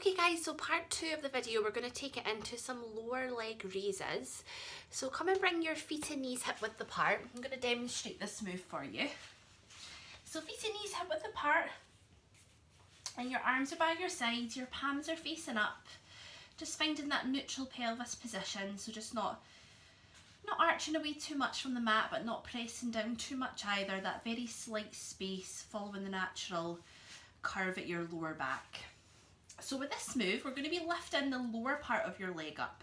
Okay guys, so part 2 of the video, we're going to take it into some lower leg raises. So come and bring your feet and knees hip width apart. I'm going to demonstrate this move for you. So feet and knees hip width apart, and your arms are by your sides, your palms are facing up. Just finding that neutral pelvis position, so just not arching away too much from the mat, but not pressing down too much either. That very slight space, following the natural curve at your lower back. So with this move, we're going to be lifting the lower part of your leg up.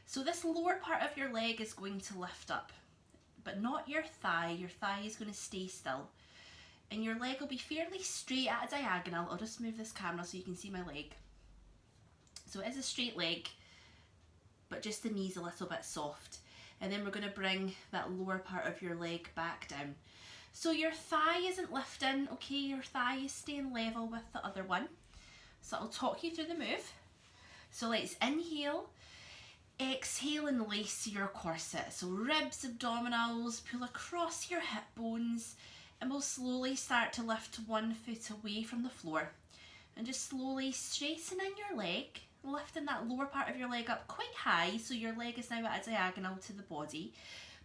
So this lower part of your leg is going to lift up, but not your thigh. Your thigh is going to stay still. And your leg will be fairly straight at a diagonal. I'll just move this camera so you can see my leg. So it is a straight leg, but just the knees a little bit soft. And then we're going to bring that lower part of your leg back down. So your thigh isn't lifting, okay? Your thigh is staying level with the other one. So I'll talk you through the move. So let's inhale, exhale and lace your corset. So ribs, abdominals, pull across your hip bones, and we'll slowly start to lift one foot away from the floor. And just slowly straightening your leg, lifting that lower part of your leg up quite high, so your leg is now at a diagonal to the body,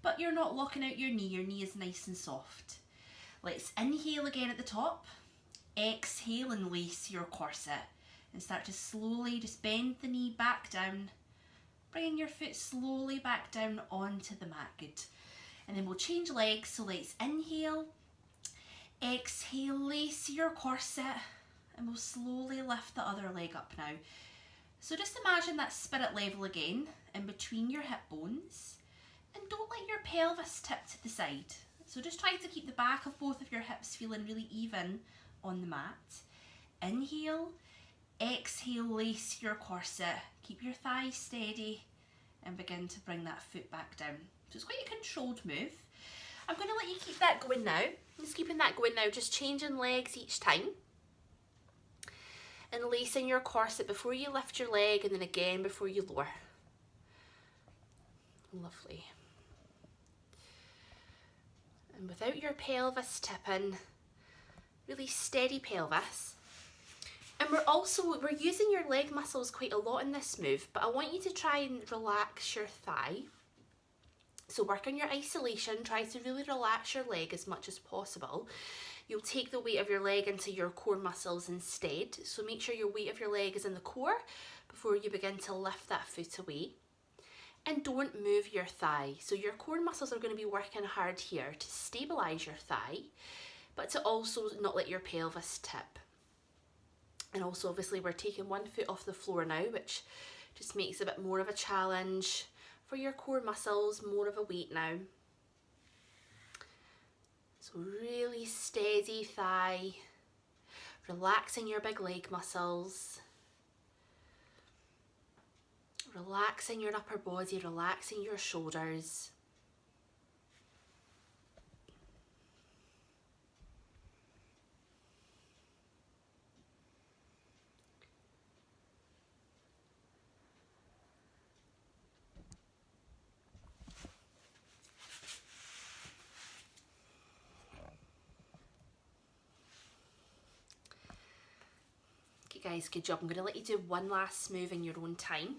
but you're not locking out your knee is nice and soft. Let's inhale again at the top, exhale and lace your corset, and start to slowly just bend the knee back down, bringing your foot slowly back down onto the mat. Good. And then we'll change legs, so let's inhale, exhale, lace your corset, and we'll slowly lift the other leg up now. So just imagine that spirit level again in between your hip bones, and don't let your pelvis tip to the side. So just try to keep the back of both of your hips feeling really even on the mat. Inhale, exhale, lace your corset, keep your thighs steady, and begin to bring that foot back down. So it's quite a controlled move. I'm going to let you keep that going now. Just keeping that going now, just changing legs each time. And lacing your corset before you lift your leg, and then again before you lower. Lovely. And without your pelvis tipping, really steady pelvis. And we're using your leg muscles quite a lot in this move, but I want you to try and relax your thigh. So work on your isolation, try to really relax your leg as much as possible. You'll take the weight of your leg into your core muscles instead. So make sure your weight of your leg is in the core before you begin to lift that foot away. And don't move your thigh. So your core muscles are going to be working hard here to stabilize your thigh, but to also not let your pelvis tip. And also obviously we're taking one foot off the floor now, which just makes a bit more of a challenge for your core muscles, more of a weight now. So really steady thigh, relaxing your big leg muscles, relaxing your upper body, relaxing your shoulders. Guys, good job. I'm going to let you do one last move in your own time.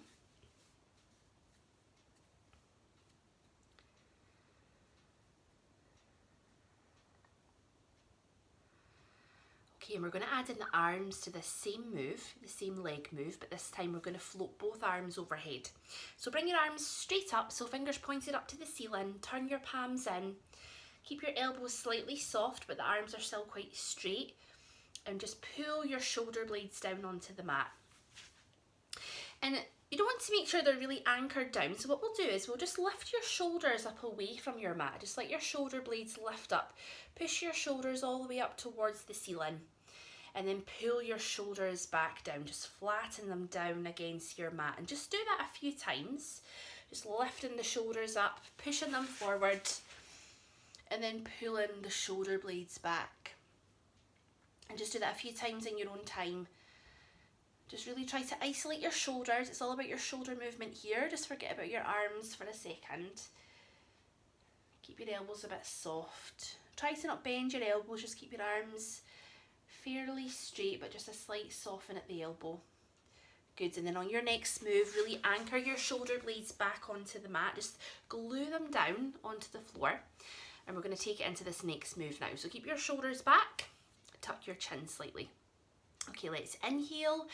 Okay, and we're going to add in the arms to this same move, the same leg move, but this time we're going to float both arms overhead. So bring your arms straight up, so fingers pointed up to the ceiling, turn your palms in, keep your elbows slightly soft, but the arms are still quite straight. And just pull your shoulder blades down onto the mat. And you don't want to make sure they're really anchored down. So what we'll do is we'll just lift your shoulders up away from your mat. Just let your shoulder blades lift up. Push your shoulders all the way up towards the ceiling. And then pull your shoulders back down. Just flatten them down against your mat. And just do that a few times. Just lifting the shoulders up, pushing them forward, and then pulling the shoulder blades back. And just do that a few times in your own time. Just really try to isolate your shoulders. It's all about your shoulder movement here. Just forget about your arms for a second. Keep your elbows a bit soft. Try to not bend your elbows, just keep your arms fairly straight, but just a slight soften at the elbow. Good, and then on your next move, really anchor your shoulder blades back onto the mat. Just glue them down onto the floor. And we're going to take it into this next move now. So keep your shoulders back, tuck your chin slightly. Okay, let's inhale.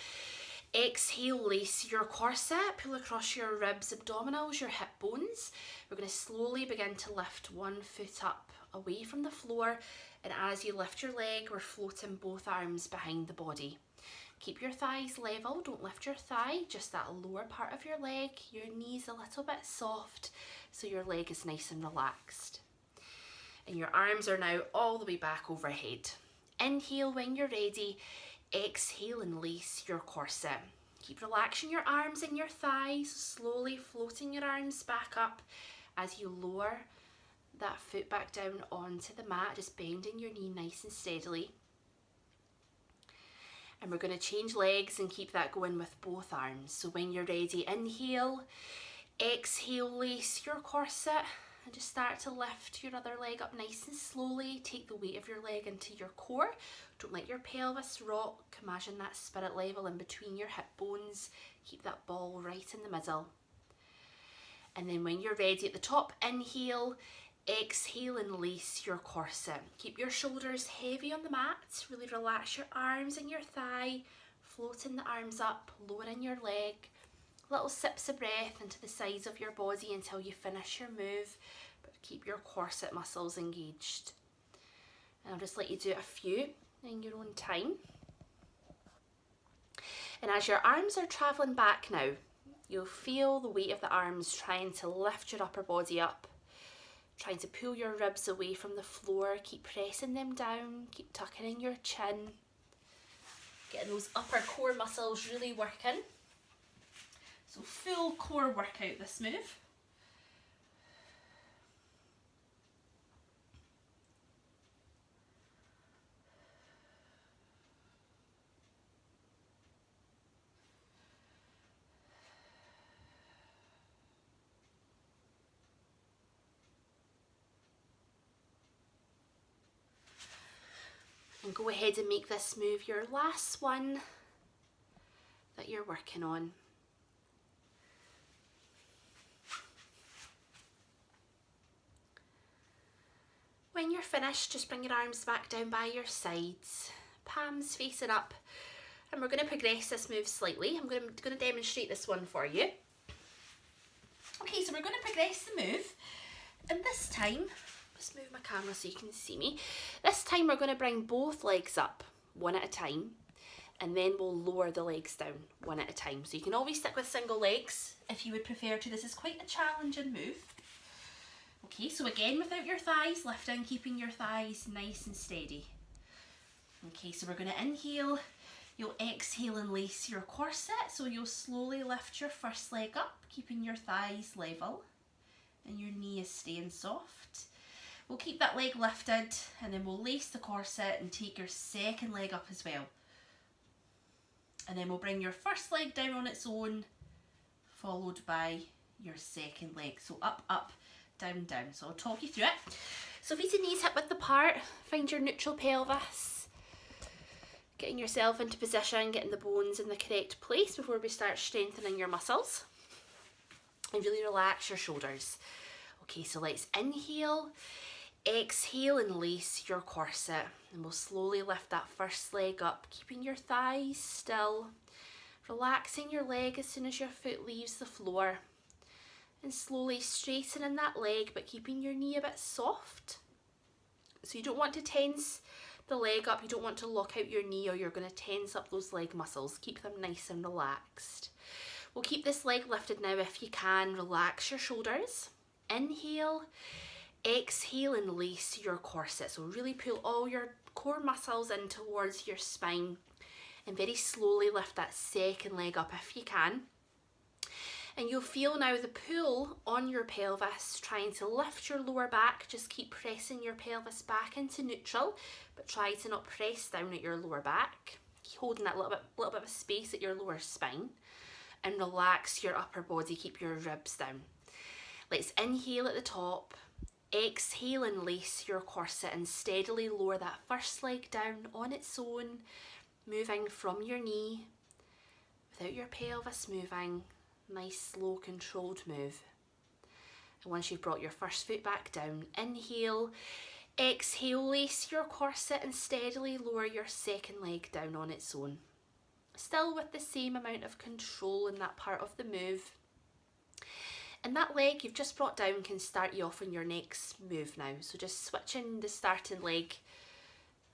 Exhale, lace your corset, pull across your ribs, abdominals, your hip bones. We're going to slowly begin to lift one foot up away from the floor. And as you lift your leg, we're floating both arms behind the body. Keep your thighs level, don't lift your thigh, just that lower part of your leg. Your knees a little bit soft, so your leg is nice and relaxed. And your arms are now all the way back overhead. Inhale when you're ready, exhale and lace your corset. Keep relaxing your arms and your thighs, slowly floating your arms back up as you lower that foot back down onto the mat, just bending your knee nice and steadily. And we're going to change legs and keep that going with both arms. So when you're ready, inhale, exhale, lace your corset, and just start to lift your other leg up nice and slowly. Take the weight of your leg into your core. Don't let your pelvis rock. Imagine that spirit level in between your hip bones. Keep that ball right in the middle. And then when you're ready at the top, inhale, exhale and lace your corset. Keep your shoulders heavy on the mat. Really relax your arms and your thigh. Floating the arms up, lowering your leg. Little sips of breath into the sides of your body until you finish your move. But keep your corset muscles engaged. And I'll just let you do a few in your own time. And as your arms are travelling back now, you'll feel the weight of the arms trying to lift your upper body up. Trying to pull your ribs away from the floor. Keep pressing them down. Keep tucking in your chin. Getting those upper core muscles really working. So full core workout this move. And go ahead and make this move your last one that you're working on. When you're finished, just bring your arms back down by your sides, palms facing up, and we're going to progress this move slightly. I'm going to demonstrate this one for you. Okay, so we're going to progress the move, and this time, let's move my camera so you can see me. This time we're going to bring both legs up one at a time, and then we'll lower the legs down one at a time. So you can always stick with single legs if you would prefer to. This is quite a challenging move. Okay, so again without your thighs, lifting, keeping your thighs nice and steady. Okay, so we're going to inhale, you'll exhale and lace your corset, so you'll slowly lift your first leg up, keeping your thighs level, and your knee is staying soft. We'll keep that leg lifted, and then we'll lace the corset and take your second leg up as well. And then we'll bring your first leg down on its own, followed by your second leg. So up, up, down, down. So I'll talk you through it. So feet and knees hip width apart. Find your neutral pelvis. Getting yourself into position, getting the bones in the correct place before we start strengthening your muscles. And really relax your shoulders. Okay, so let's inhale, exhale and lace your corset. And we'll slowly lift that first leg up, keeping your thighs still. Relaxing your leg as soon as your foot leaves the floor. And slowly straightening that leg, but keeping your knee a bit soft. So you don't want to tense the leg up, you don't want to lock out your knee, or you're going to tense up those leg muscles. Keep them nice and relaxed. We'll keep this leg lifted now if you can. Relax your shoulders. Inhale, exhale and lace your corset. So really pull all your core muscles in towards your spine, and very slowly lift that second leg up if you can. And you'll feel now the pull on your pelvis, trying to lift your lower back. Just keep pressing your pelvis back into neutral, but try to not press down at your lower back. Keep holding that little bit of space at your lower spine, and relax your upper body. Keep your ribs down. Let's inhale at the top, exhale and lace your corset, and steadily lower that first leg down on its own, moving from your knee without your pelvis moving. Nice, slow, controlled move. And once you've brought your first foot back down, inhale, exhale, lace your corset and steadily lower your second leg down on its own. Still with the same amount of control in that part of the move. And that leg you've just brought down can start you off on your next move now. So just switching the starting leg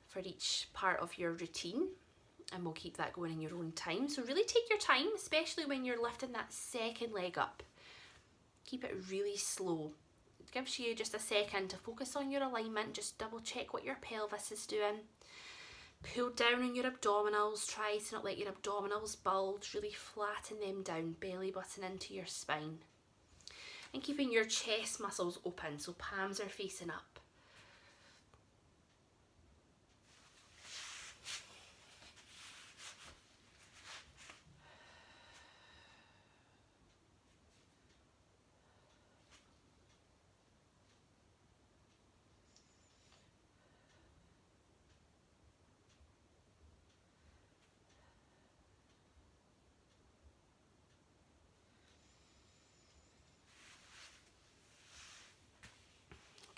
for each part of your routine, and we'll keep that going in your own time. So really take your time, especially when you're lifting that second leg up. Keep it really slow. It gives you just a second to focus on your alignment, just double check what your pelvis is doing. Pull down on your abdominals, try to not let your abdominals bulge, really flatten them down, belly button into your spine. And keeping your chest muscles open, so palms are facing up.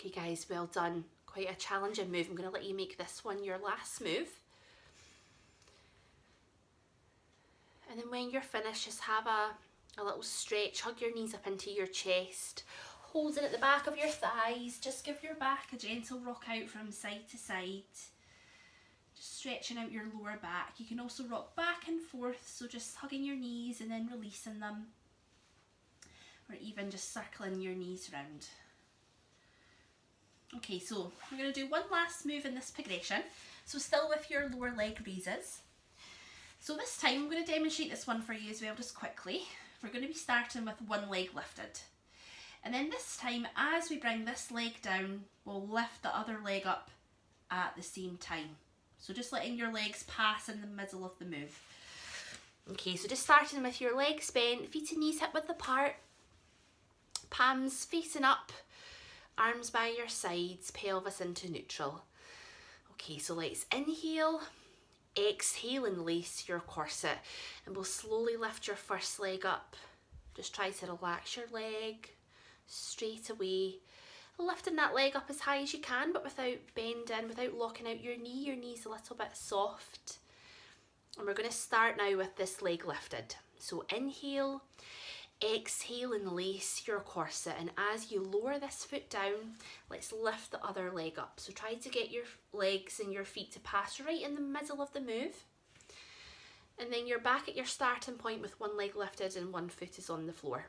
Okay guys, well done. Quite a challenging move. I'm going to let you make this one your last move. And then when you're finished, just have a little stretch. Hug your knees up into your chest. Hold it at the back of your thighs. Just give your back a gentle rock out from side to side. Just stretching out your lower back. You can also rock back and forth, so just hugging your knees and then releasing them. Or even just circling your knees round. Okay, so we're going to do one last move in this progression. So still with your lower leg raises. So this time I'm going to demonstrate this one for you as well, just quickly. We're going to be starting with one leg lifted. And then this time, as we bring this leg down, we'll lift the other leg up at the same time. So just letting your legs pass in the middle of the move. Okay, so just starting with your legs bent, feet and knees hip width apart, palms facing up, arms by your sides, pelvis into neutral. Okay, so let's inhale, exhale and lace your corset, and we'll slowly lift your first leg up. Just try to relax your leg straight away, lifting that leg up as high as you can, but without bending, without locking out your knee. Your knee's a little bit soft. And we're going to start now with this leg lifted. So inhale, exhale and lace your corset, and as you lower this foot down, let's lift the other leg up. So try to get your legs and your feet to pass right in the middle of the move, and then you're back at your starting point with one leg lifted and one foot is on the floor,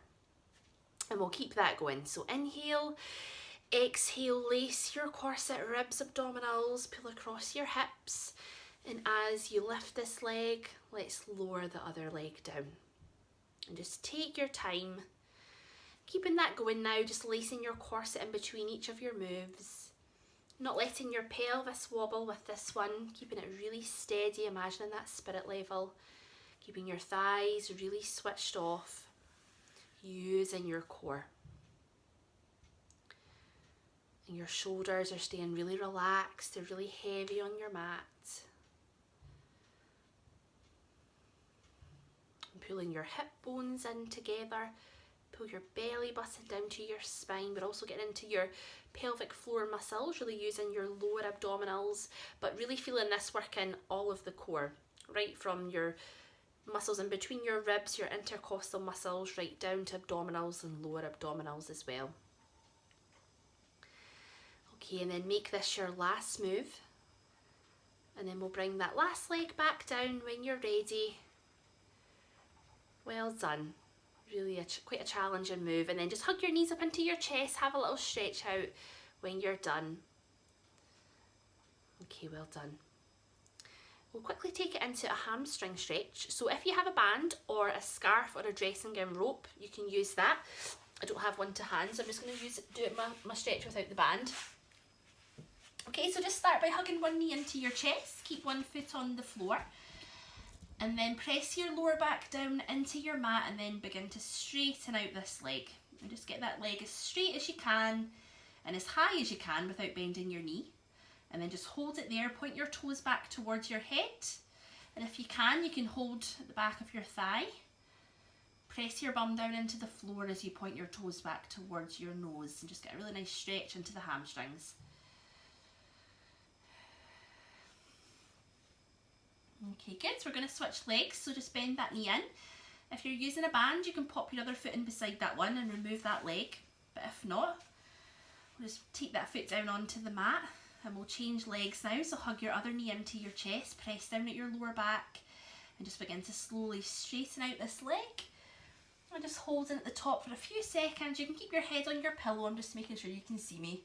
and we'll keep that going. So inhale, exhale, lace your corset, ribs, abdominals, pull across your hips, and as you lift this leg, let's lower the other leg down. And just take your time, keeping that going now, just lacing your corset in between each of your moves. Not letting your pelvis wobble with this one, keeping it really steady, imagining that spirit level. Keeping your thighs really switched off, using your core. And your shoulders are staying really relaxed, they're really heavy on your mat. Pulling your hip bones in together, pull your belly button down to your spine, but also getting into your pelvic floor muscles, really using your lower abdominals, but really feeling this working all of the core, right from your muscles in between your ribs, your intercostal muscles, right down to abdominals and lower abdominals as well. Okay, and then make this your last move, and then we'll bring that last leg back down when you're ready. Well done. Really quite a challenging move. And then just hug your knees up into your chest, have a little stretch out when you're done. Okay, well done. We'll quickly take it into a hamstring stretch. So if you have a band or a scarf or a dressing gown rope, you can use that. I don't have one to hand, so I'm just going to do my stretch without the band. Okay, so just start by hugging one knee into your chest, keep one foot on the floor. And then press your lower back down into your mat and then begin to straighten out this leg. And just get that leg as straight as you can and as high as you can without bending your knee. And then just hold it there, point your toes back towards your head And if you can hold the back of your thigh. Press your bum down into the floor as you point your toes back towards your nose and just get a really nice stretch into the hamstrings. Okay, good. So we're going to switch legs, so just bend that knee in. If you're using a band, you can pop your other foot in beside that one and remove that leg. But if not, we'll just take that foot down onto the mat and we'll change legs now. So hug your other knee into your chest, press down at your lower back and just begin to slowly straighten out this leg. And just holding at the top for a few seconds. You can keep your head on your pillow. I'm just making sure you can see me.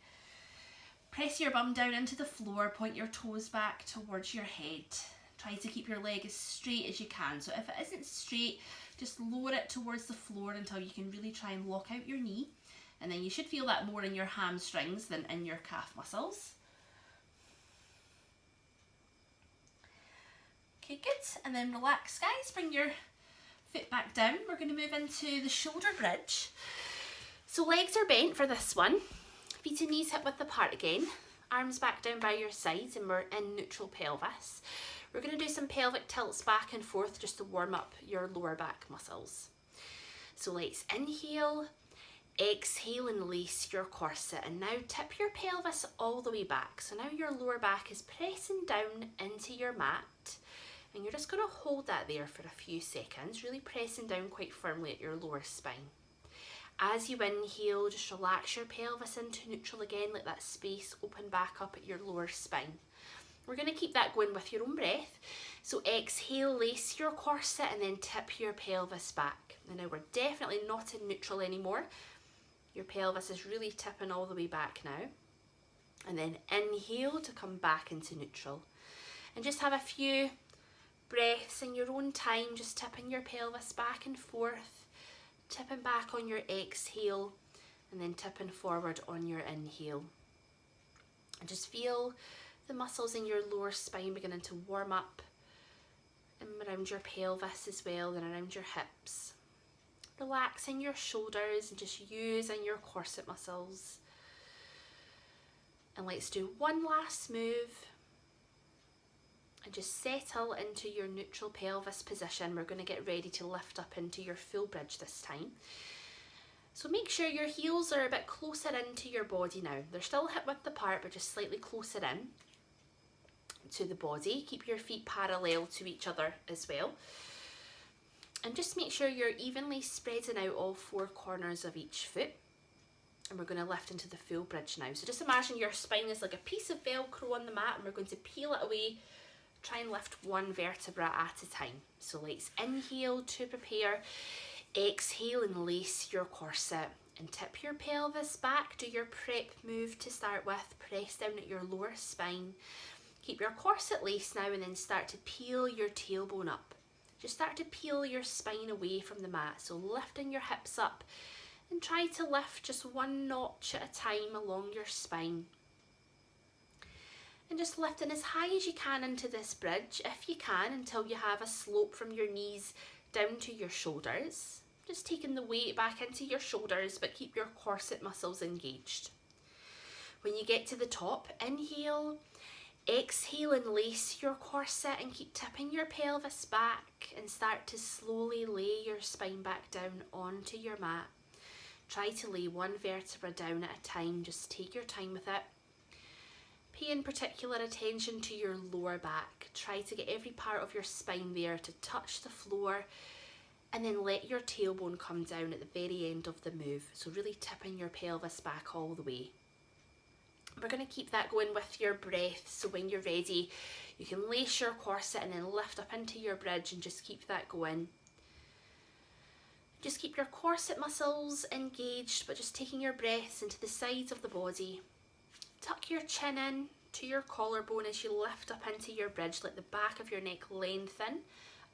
Press your bum down into the floor, point your toes back towards your head. Try to keep your leg as straight as you can. So if it isn't straight, just lower it towards the floor until you can really try and lock out your knee. And then you should feel that more in your hamstrings than in your calf muscles. Okay, good. And then relax, guys. Bring your foot back down. We're going to move into the shoulder bridge. So legs are bent for this one. Feet and knees hip width apart again. Arms back down by your sides and we're in neutral pelvis. We're going to do some pelvic tilts back and forth just to warm up your lower back muscles. So let's inhale, exhale and lace your corset, and now tip your pelvis all the way back. So now your lower back is pressing down into your mat, and you're just going to hold that there for a few seconds, really pressing down quite firmly at your lower spine. As you inhale, just relax your pelvis into neutral again, let that space open back up at your lower spine. We're going to keep that going with your own breath. So exhale, lace your corset and then tip your pelvis back. And now we're definitely not in neutral anymore. Your pelvis is really tipping all the way back now. And then inhale to come back into neutral. And just have a few breaths in your own time, just tipping your pelvis back and forth, tipping back on your exhale, and then tipping forward on your inhale. And just feel the muscles in your lower spine beginning to warm up and around your pelvis as well and around your hips. Relaxing your shoulders and just using your corset muscles. And let's do one last move and just settle into your neutral pelvis position. We're going to get ready to lift up into your full bridge this time. So make sure your heels are a bit closer into your body now. They're still hip width apart, but just slightly closer in to the body. Keep your feet parallel to each other as well. And just make sure you're evenly spreading out all four corners of each foot. And we're going to lift into the full bridge now. So just imagine your spine is like a piece of Velcro on the mat, and we're going to peel it away. Try and lift one vertebra at a time. So let's inhale to prepare. Exhale and lace your corset and tip your pelvis back. Do your prep move to start with. Press down at your lower spine. Keep your corset laced now and then start to peel your tailbone up. Just start to peel your spine away from the mat. So lifting your hips up and try to lift just one notch at a time along your spine. And just lifting as high as you can into this bridge, if you can, until you have a slope from your knees down to your shoulders. Just taking the weight back into your shoulders, but keep your corset muscles engaged. When you get to the top, inhale, exhale and lace your corset and keep tipping your pelvis back and start to slowly lay your spine back down onto your mat. Try to lay one vertebra down at a time, just take your time with it. Paying particular attention to your lower back. Try to get every part of your spine there to touch the floor, and then let your tailbone come down at the very end of the move. So really tipping your pelvis back all the way. We're going to keep that going with your breath. So when you're ready, you can lace your corset and then lift up into your bridge and just keep that going. Just keep your corset muscles engaged, but just taking your breaths into the sides of the body. Tuck your chin in to your collarbone as you lift up into your bridge. Let the back of your neck lengthen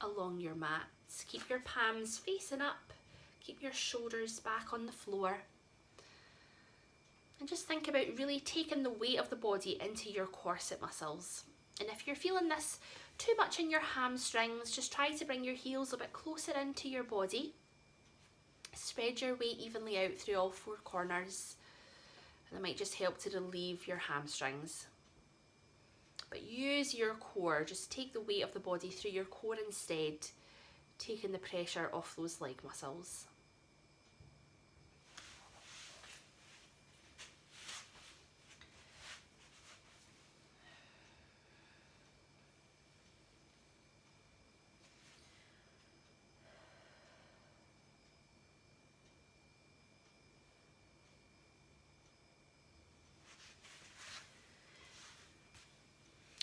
along your mats. Keep your palms facing up. Keep your shoulders back on the floor. And just think about really taking the weight of the body into your corset muscles. And if you're feeling this too much in your hamstrings, just try to bring your heels a bit closer into your body. Spread your weight evenly out through all four corners. And that might just help to relieve your hamstrings. but use your core. Just take the weight of the body through your core instead, taking the pressure off those leg muscles.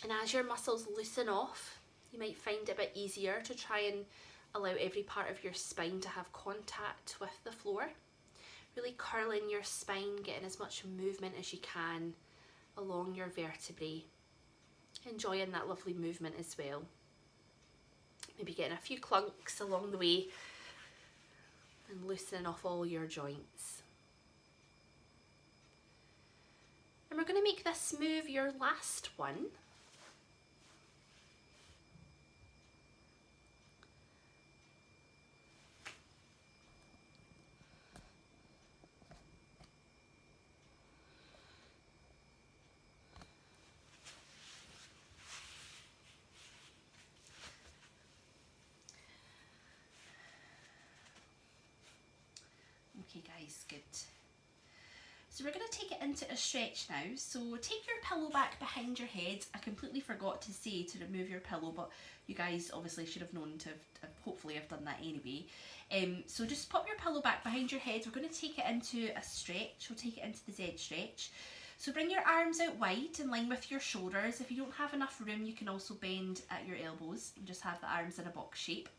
And as your muscles loosen off, you might find it a bit easier to try and allow every part of your spine to have contact with the floor. Really curling your spine, getting as much movement as you can along your vertebrae. Enjoying that lovely movement as well. Maybe getting a few clunks along the way and loosening off all your joints. And we're going to make this move your last one. Okay guys, good. So we're going to take it into a stretch now. So take your pillow back behind your head. I completely forgot to say to remove your pillow, but you guys obviously should have known to hopefully have done that anyway. So just pop your pillow back behind your head. We're going to take it into a stretch. We'll take it into the Z stretch. So bring your arms out wide in line with your shoulders. If you don't have enough room, you can also bend at your elbows and just have the arms in a box shape.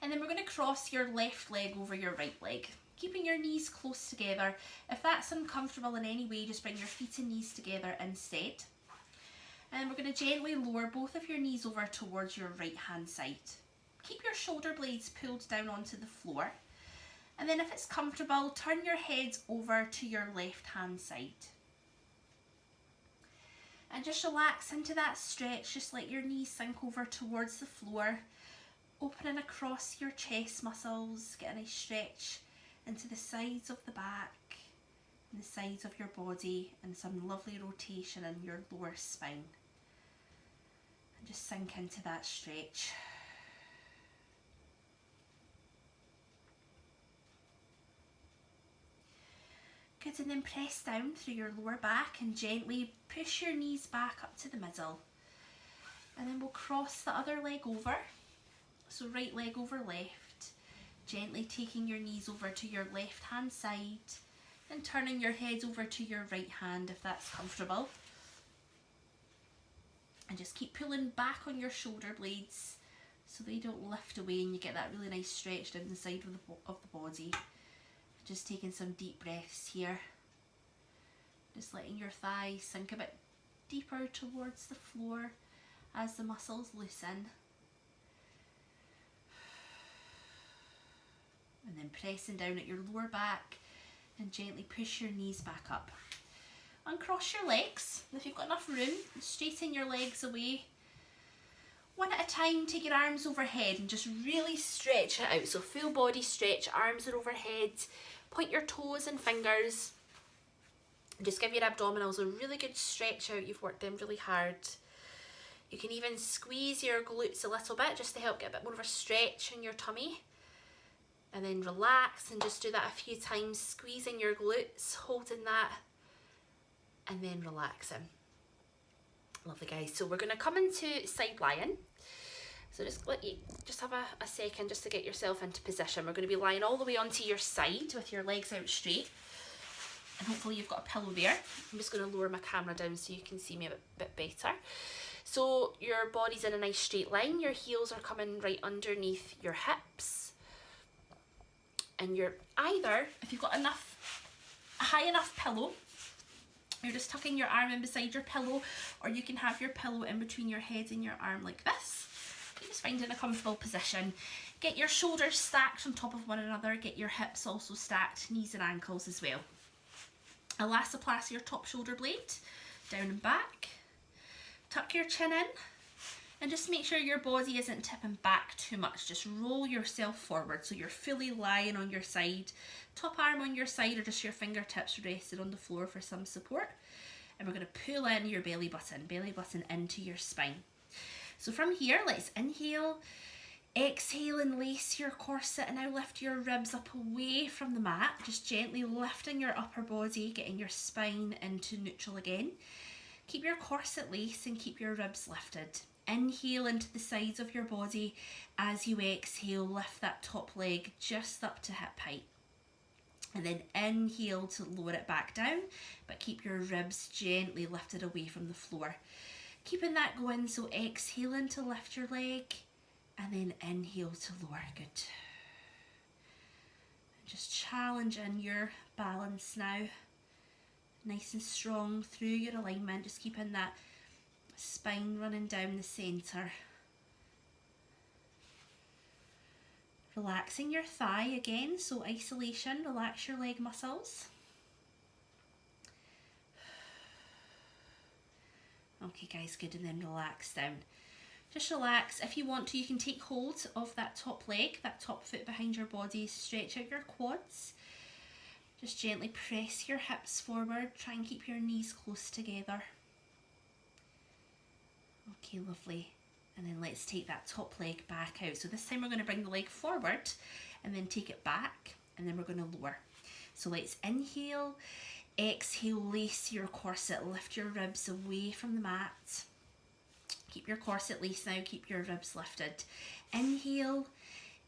And then we're going to cross your left leg over your right leg, keeping your knees close together. If that's uncomfortable in any way, just bring your feet and knees together instead. And we're going to gently lower both of your knees over towards your right hand side. Keep your shoulder blades pulled down onto the floor. And then if it's comfortable, turn your head over to your left hand side. And just relax into that stretch, just let your knees sink over towards the floor, opening across your chest muscles, get a nice stretch into the sides of the back and the sides of your body, and some lovely rotation in your lower spine. And just sink into that stretch. Good, and then press down through your lower back and gently push your knees back up to the middle. And then we'll cross the other leg over. So right leg over left, gently taking your knees over to your left hand side and turning your head over to your right hand if that's comfortable. And just keep pulling back on your shoulder blades so they don't lift away and you get that really nice stretch down the side of the body. Just taking some deep breaths here. Just letting your thighs sink a bit deeper towards the floor as the muscles loosen. And then pressing down at your lower back and gently push your knees back up. Uncross your legs. If you've got enough room, straighten your legs away. One at a time, take your arms overhead and just really stretch it out. So full body stretch, arms are overhead. Point your toes and fingers. Just give your abdominals a really good stretch out. You've worked them really hard. You can even squeeze your glutes a little bit just to help get a bit more of a stretch in your tummy. And then relax and just do that a few times, squeezing your glutes, holding that, and then relaxing. Lovely guys. So we're going to come into side lying. So just let you just have a second just to get yourself into position. We're going to be lying all the way onto your side with your legs out straight. And hopefully you've got a pillow there. I'm just going to lower my camera down so you can see me a bit better. So your body's in a nice straight line. Your heels are coming right underneath your hips. And you're either, if you've got a high enough pillow, you're just tucking your arm in beside your pillow, or you can have your pillow in between your head and your arm like this. You just find in a comfortable position. Get your shoulders stacked on top of one another. Get your hips also stacked, knees and ankles as well. Elastoplast your top shoulder blade, down and back. Tuck your chin in. And just make sure your body isn't tipping back too much. Just roll yourself forward so you're fully lying on your side. Top arm on your side or just your fingertips rested on the floor for some support. and we're going to pull in your belly button into your spine. So from here, let's inhale, exhale and lace your corset, and now lift your ribs up away from the mat, just gently lifting your upper body, getting your spine into neutral again. Keep your corset laced and keep your ribs lifted. Inhale into the sides of your body. As you exhale, lift that top leg just up to hip height. And then inhale to lower it back down, but keep your ribs gently lifted away from the floor. Keeping that going, so exhaling to lift your leg, and then inhale to lower. Good. Just challenging your balance now. Nice and strong through your alignment, just keeping that spine running down the centre. Relaxing your thigh again, so isolation, relax your leg muscles. Okay guys, good, and then relax down. Just relax. If you want to, you can take hold of that top leg, that top foot behind your body, stretch out your quads. Just gently press your hips forward, try and keep your knees close together. Okay, lovely. And then let's take that top leg back out. So this time we're going to bring the leg forward and then take it back, and then we're going to lower. So let's inhale, exhale, lace your corset, lift your ribs away from the mat. Keep your corset laced now, keep your ribs lifted. Inhale,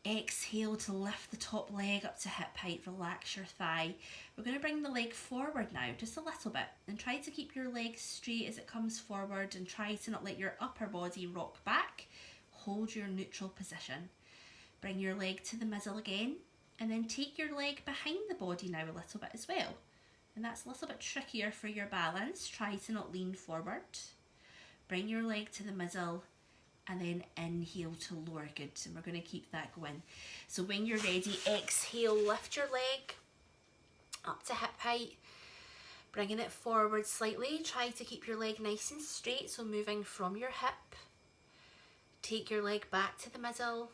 exhale to lift the top leg up to hip height, relax your thigh. We're going to bring the leg forward now, just a little bit, and try to keep your leg straight as it comes forward, and try to not let your upper body rock back. Hold your neutral position. Bring your leg to the middle again, and then take your leg behind the body now a little bit as well. And that's a little bit trickier for your balance. Try to not lean forward. Bring your leg to the middle, and then inhale to lower. Good, and we're going to keep that going. So when you're ready, exhale, lift your leg up to hip height, bringing it forward slightly. Try to keep your leg nice and straight, so moving from your hip. Take your leg back to the middle,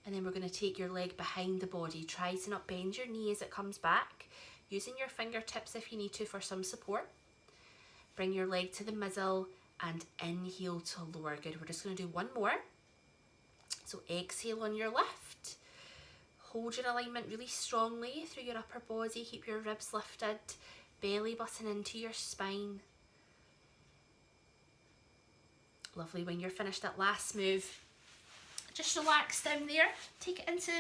and then we're going to take your leg behind the body. Try to not bend your knee as it comes back, using your fingertips if you need to for some support. Bring your leg to the middle and inhale to lower. Good, we're just going to do one more. So exhale on your lift. Hold your alignment really strongly through your upper body. Keep your ribs lifted, belly button into your spine. Lovely. When you're finished that last move, just relax down there. Take it into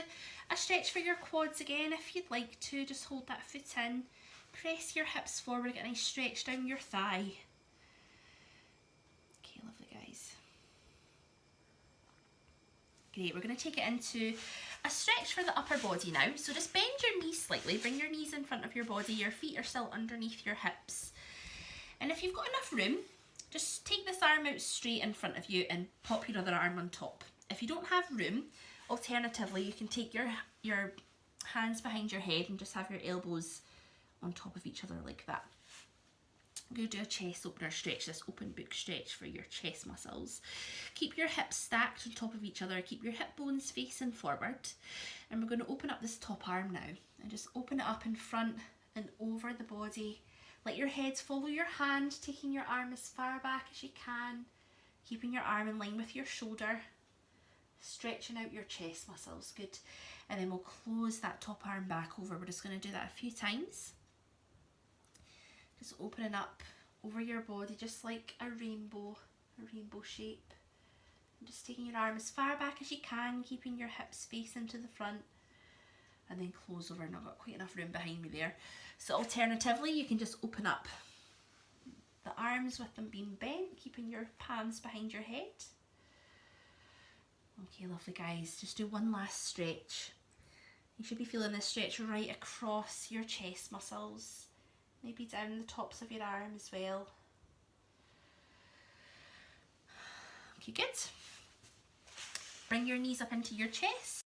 a stretch for your quads again if you'd like to. Just hold that foot in. Press your hips forward, get a nice stretch down your thigh. Okay, lovely guys. Great, we're going to take it into a stretch for the upper body now. So just bend your knees slightly, bring your knees in front of your body, your feet are still underneath your hips. And if you've got enough room, just take this arm out straight in front of you and pop your other arm on top. If you don't have room, alternatively, you can take your hands behind your head and just have your elbows on top of each other like that. I'm going to do a chest opener stretch, this open book stretch for your chest muscles. Keep your hips stacked on top of each other, keep your hip bones facing forward, and we're going to open up this top arm now, and just open it up in front and over the body. Let your head follow your hand, taking your arm as far back as you can, keeping your arm in line with your shoulder, stretching out your chest muscles. Good. And then we'll close that top arm back over. We're just going to do that a few times. Just opening up over your body, just like a rainbow shape. And just taking your arm as far back as you can, keeping your hips facing to the front, and then close over. Not got quite enough room behind me there. So alternatively, you can just open up the arms with them being bent, keeping your palms behind your head. Okay, lovely guys, just do one last stretch. You should be feeling this stretch right across your chest muscles, maybe down the tops of your arm as well. Okay, good. Bring your knees up into your chest.